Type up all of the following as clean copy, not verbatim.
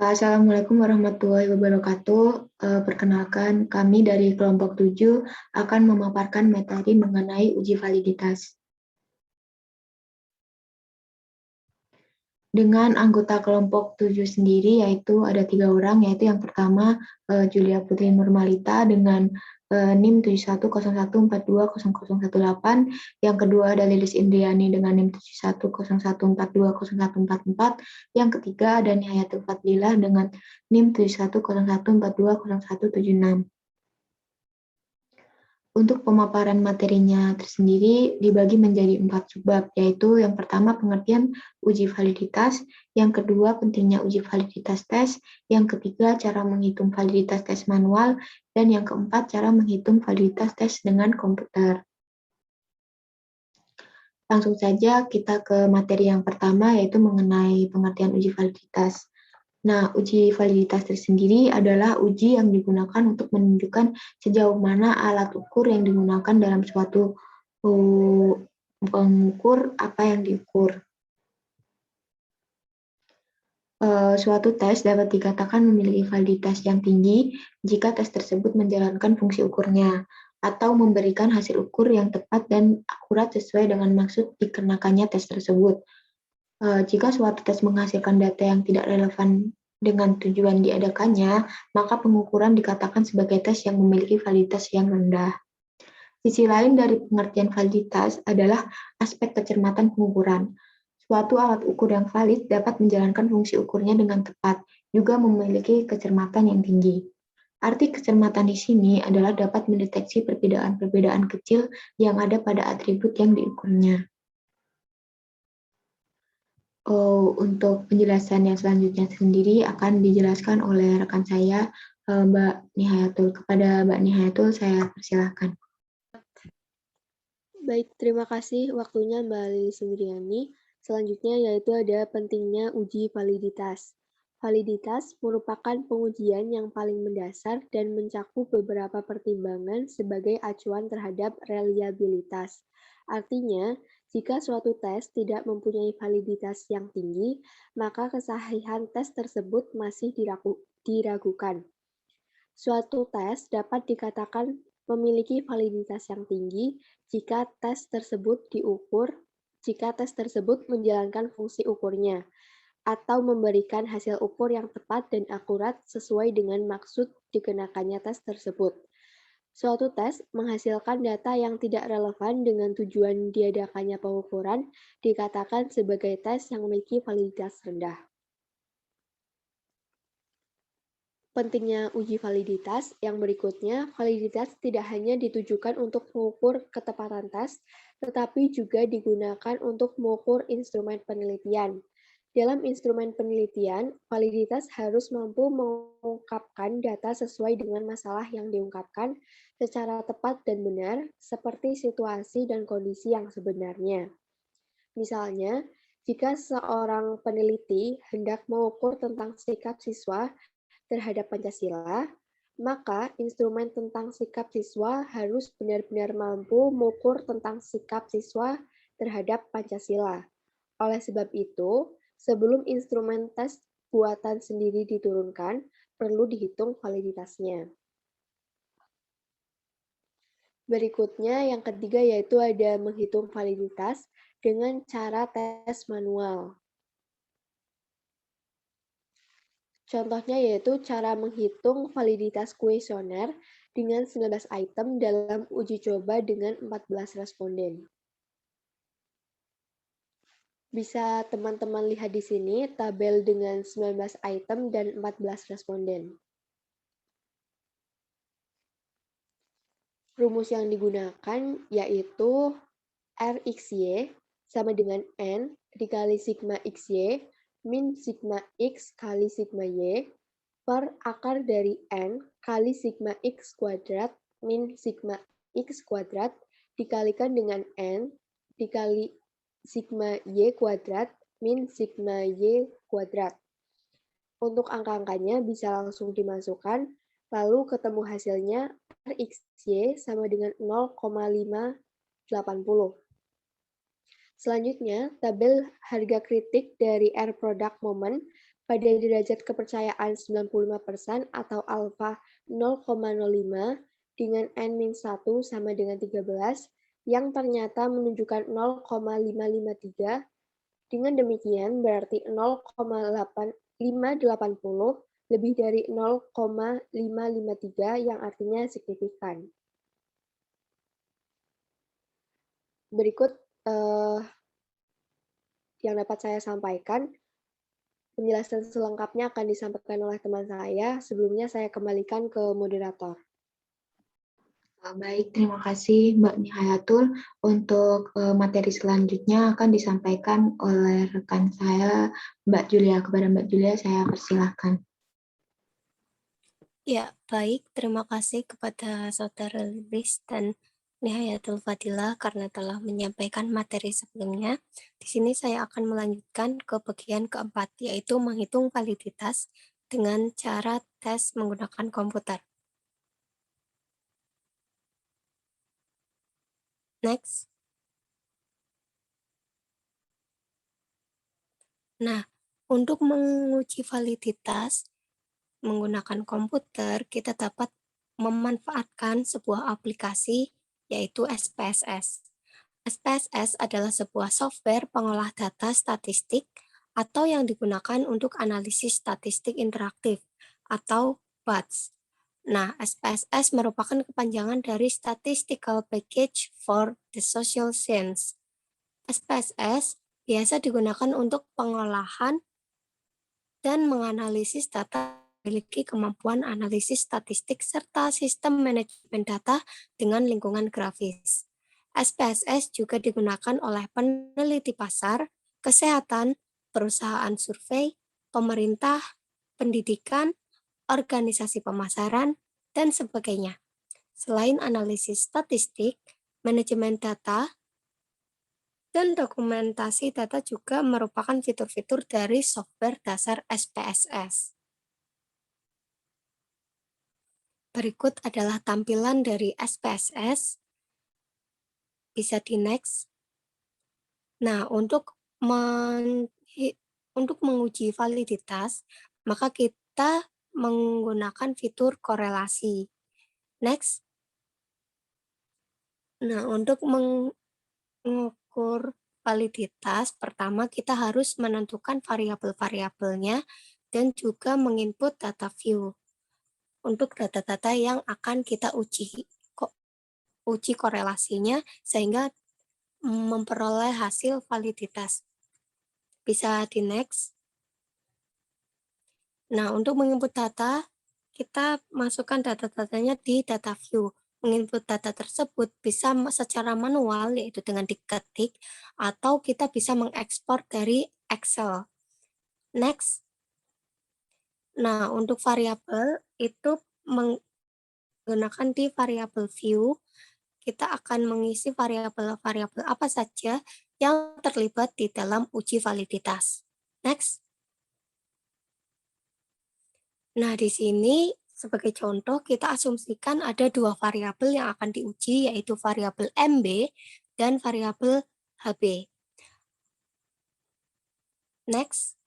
Assalamualaikum warahmatullahi wabarakatuh. Perkenalkan, kami dari kelompok 7 akan memaparkan materi mengenai uji validitas. Dengan anggota kelompok 7 sendiri, yaitu ada 3 orang, yaitu yang pertama Julia Putri Nurmalita dengan NIM 7101420018, yang kedua ada Lilis Indriani dengan NIM 7101420144, yang ketiga ada Nihayatul Fadlilah dengan NIM 7101420176. Untuk pemaparan materinya tersendiri dibagi menjadi 4 subbab, yaitu yang pertama pengertian uji validitas, yang kedua pentingnya uji validitas tes, yang ketiga cara menghitung validitas tes manual, dan yang keempat cara menghitung validitas tes dengan komputer. Langsung saja kita ke materi yang pertama, yaitu mengenai pengertian uji validitas. Nah, uji validitas tersendiri adalah uji yang digunakan untuk menunjukkan sejauh mana alat ukur yang digunakan dalam suatu mengukur apa yang diukur. Suatu tes dapat dikatakan memiliki validitas yang tinggi jika tes tersebut menjalankan fungsi ukurnya, atau memberikan hasil ukur yang tepat dan akurat sesuai dengan maksud dikenakannya tes tersebut. Jika suatu tes menghasilkan data yang tidak relevan dengan tujuan diadakannya, maka pengukuran dikatakan sebagai tes yang memiliki validitas yang rendah. Sisi lain dari pengertian validitas adalah aspek kecermatan pengukuran. Suatu alat ukur yang valid dapat menjalankan fungsi ukurnya dengan tepat, juga memiliki kecermatan yang tinggi. Arti kecermatan di sini adalah dapat mendeteksi perbedaan-perbedaan kecil yang ada pada atribut yang diukurnya. Untuk penjelasan yang selanjutnya sendiri akan dijelaskan oleh rekan saya, Mbak Nihayatul. Kepada Mbak Nihayatul, saya persilahkan. Baik, terima kasih waktunya Mbak Lilis Indriani. Selanjutnya yaitu ada pentingnya uji validitas. Validitas merupakan pengujian yang paling mendasar dan mencakup beberapa pertimbangan sebagai acuan terhadap reliabilitas. Artinya, jika suatu tes tidak mempunyai validitas yang tinggi, maka kesahihan tes tersebut masih diragukan. Suatu tes dapat dikatakan memiliki validitas yang tinggi jika tes tersebut menjalankan fungsi ukurnya, atau memberikan hasil ukur yang tepat dan akurat sesuai dengan maksud dikenakannya tes tersebut. Suatu tes menghasilkan data yang tidak relevan dengan tujuan diadakannya pengukuran dikatakan sebagai tes yang memiliki validitas rendah. Pentingnya uji validitas yang berikutnya, validitas tidak hanya ditujukan untuk mengukur ketepatan tes, tetapi juga digunakan untuk mengukur instrumen penelitian. Dalam instrumen penelitian, validitas harus mampu mengungkapkan data sesuai dengan masalah yang diungkapkan secara tepat dan benar, seperti situasi dan kondisi yang sebenarnya. Misalnya, jika seorang peneliti hendak mengukur tentang sikap siswa terhadap Pancasila, maka instrumen tentang sikap siswa harus benar-benar mampu mengukur tentang sikap siswa terhadap Pancasila. Oleh sebab itu, sebelum instrumen tes buatan sendiri diturunkan, perlu dihitung validitasnya. Berikutnya, yang ketiga yaitu ada menghitung validitas dengan cara tes manual. Contohnya yaitu cara menghitung validitas kuesioner dengan 19 item dalam uji coba dengan 14 responden. Bisa teman-teman lihat di sini tabel dengan 19 item dan 14 responden. Rumus yang digunakan yaitu RXY sama dengan N dikali sigma XY min sigma X kali sigma Y per akar dari N kali sigma X kuadrat min sigma X kuadrat dikalikan dengan N dikali sigma Y kuadrat min sigma Y kuadrat. Untuk angka-angkanya bisa langsung dimasukkan, lalu ketemu hasilnya RXY sama dengan 0,580. Selanjutnya, tabel harga kritik dari R product moment pada derajat kepercayaan 95% atau alfa 0,05 dengan N-1 sama dengan 13 yang ternyata menunjukkan 0,553. Dengan demikian berarti 0,580 lebih dari 0,553 yang artinya signifikan. Berikut yang dapat saya sampaikan. Penjelasan selengkapnya akan disampaikan oleh teman saya. Sebelumnya saya kembalikan ke moderator. Baik, terima kasih Mbak Nihayatul. Untuk materi selanjutnya akan disampaikan oleh rekan saya, Mbak Julia. Kepada Mbak Julia, saya persilahkan. Ya, baik. Terima kasih kepada Saudara Lilis dan Nihayatul Fadilah karena telah menyampaikan materi sebelumnya. Di sini saya akan melanjutkan ke bagian keempat, yaitu menghitung validitas dengan cara tes menggunakan komputer. Next. Nah, untuk menguji validitas menggunakan komputer, kita dapat memanfaatkan sebuah aplikasi yaitu SPSS. SPSS adalah sebuah software pengolah data statistik atau yang digunakan untuk analisis statistik interaktif atau BATS. Nah, SPSS merupakan kepanjangan dari Statistical Package for the Social Science. SPSS biasa digunakan untuk pengolahan dan menganalisis data memiliki kemampuan analisis statistik serta sistem manajemen data dengan lingkungan grafis. SPSS juga digunakan oleh peneliti pasar, kesehatan, perusahaan survei, pemerintah, pendidikan, organisasi pemasaran, dan sebagainya. Selain analisis statistik, manajemen data, dan dokumentasi data juga merupakan fitur-fitur dari software dasar SPSS. Berikut adalah tampilan dari SPSS. Bisa di next. Nah, untuk menguji validitas, maka kita menggunakan fitur korelasi. Next. Nah, untuk mengukur validitas, pertama kita harus menentukan variabel-variabelnya dan juga menginput data view untuk data-data yang akan kita uji korelasinya sehingga memperoleh hasil validitas. Bisa di next. Nah, untuk menginput data, kita masukkan data-datanya di data view. Menginput data tersebut bisa secara manual, yaitu dengan diketik, atau kita bisa mengekspor dari Excel. Next. Nah, untuk variabel itu menggunakan di variabel view, kita akan mengisi variabel-variabel apa saja yang terlibat di dalam uji validitas. Next. Nah, di sini sebagai contoh kita asumsikan ada dua variabel yang akan diuji, yaitu variabel MB dan variabel HB. Next.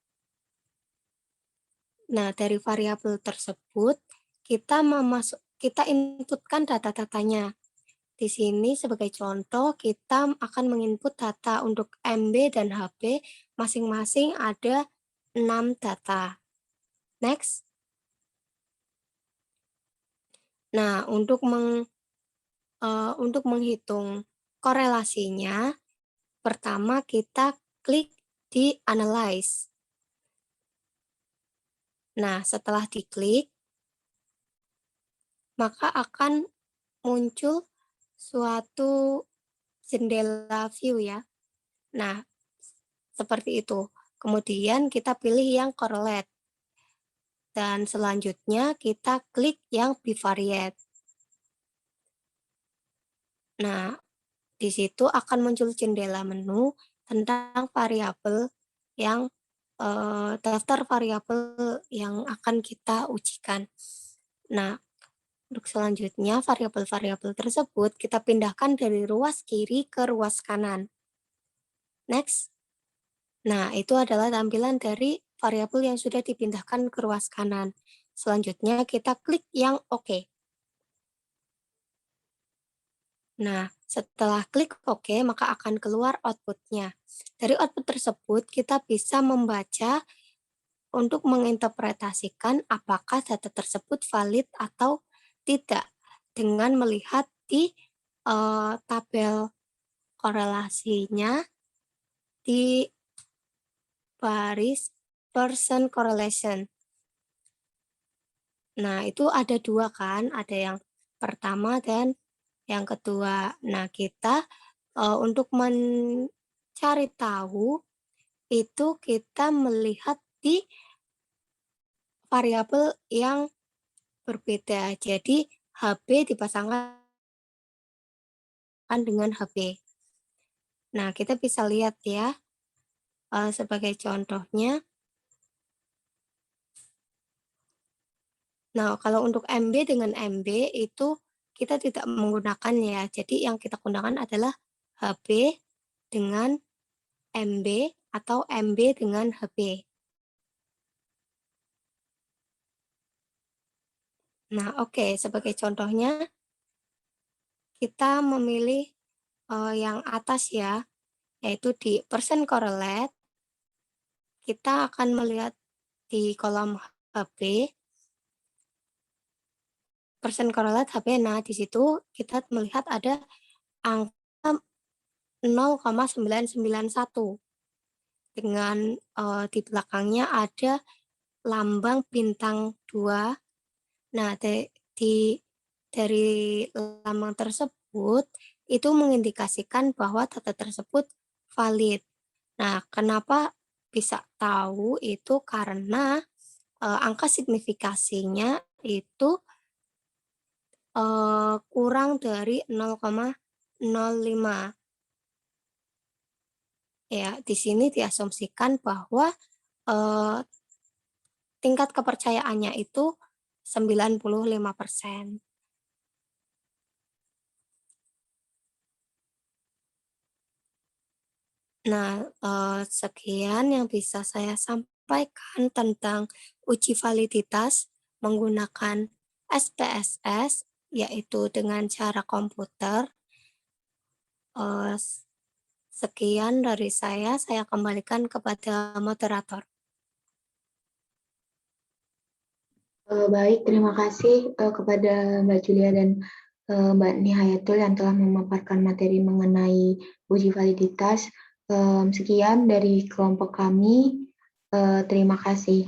Nah, dari variabel tersebut kita inputkan data-datanya. Di sini sebagai contoh kita akan menginput data untuk MB dan HB masing-masing ada 6 data. Next. Nah, untuk menghitung korelasinya, pertama kita klik di Analyze. Nah, setelah diklik, maka akan muncul suatu jendela view ya. Nah, seperti itu. Kemudian kita pilih yang correlate. Dan selanjutnya kita klik yang bivariate. Nah, di situ akan muncul jendela menu tentang variabel yang daftar variabel yang akan kita ujikan. Nah, untuk selanjutnya variabel-variabel tersebut kita pindahkan dari ruas kiri ke ruas kanan. Next. Nah, itu adalah tampilan dari variabel yang sudah dipindahkan ke ruas kanan. Selanjutnya kita klik yang OK. Nah, setelah klik OK, maka akan keluar output-nya. Dari output tersebut, kita bisa membaca untuk menginterpretasikan apakah data tersebut valid atau tidak dengan melihat di tabel korelasinya di baris person correlation. Nah, itu ada dua kan, ada yang pertama dan yang kedua. Nah, kita untuk mencari tahu itu kita melihat di variabel yang berbeda. Jadi HB dipasangkan dengan HB. Nah, kita bisa lihat ya, sebagai contohnya. Nah, kalau untuk MB dengan MB itu kita tidak menggunakan ya. Jadi yang kita gunakan adalah HB dengan MB atau MB dengan HB. Nah, oke, sebagai contohnya kita memilih yang atas ya, yaitu di percent correlate. Kita akan melihat di kolom HB, percent correlate HB. Nah, di situ kita melihat ada angka 0,991 dengan di belakangnya ada lambang bintang 2. Nah, dari lambang tersebut itu mengindikasikan bahwa data tersebut valid. Nah, kenapa bisa tahu itu karena angka signifikasinya itu kurang dari 0,05. Ya, di sini diasumsikan bahwa tingkat kepercayaannya itu 95%. Nah, sekian yang bisa saya sampaikan tentang uji validitas menggunakan SPSS, yaitu dengan cara komputer. Sekian dari saya kembalikan kepada moderator. Baik, terima kasih kepada Mbak Julia dan Mbak Nihayatul yang telah memaparkan materi mengenai uji validitas. Sekian dari kelompok kami. Terima kasih.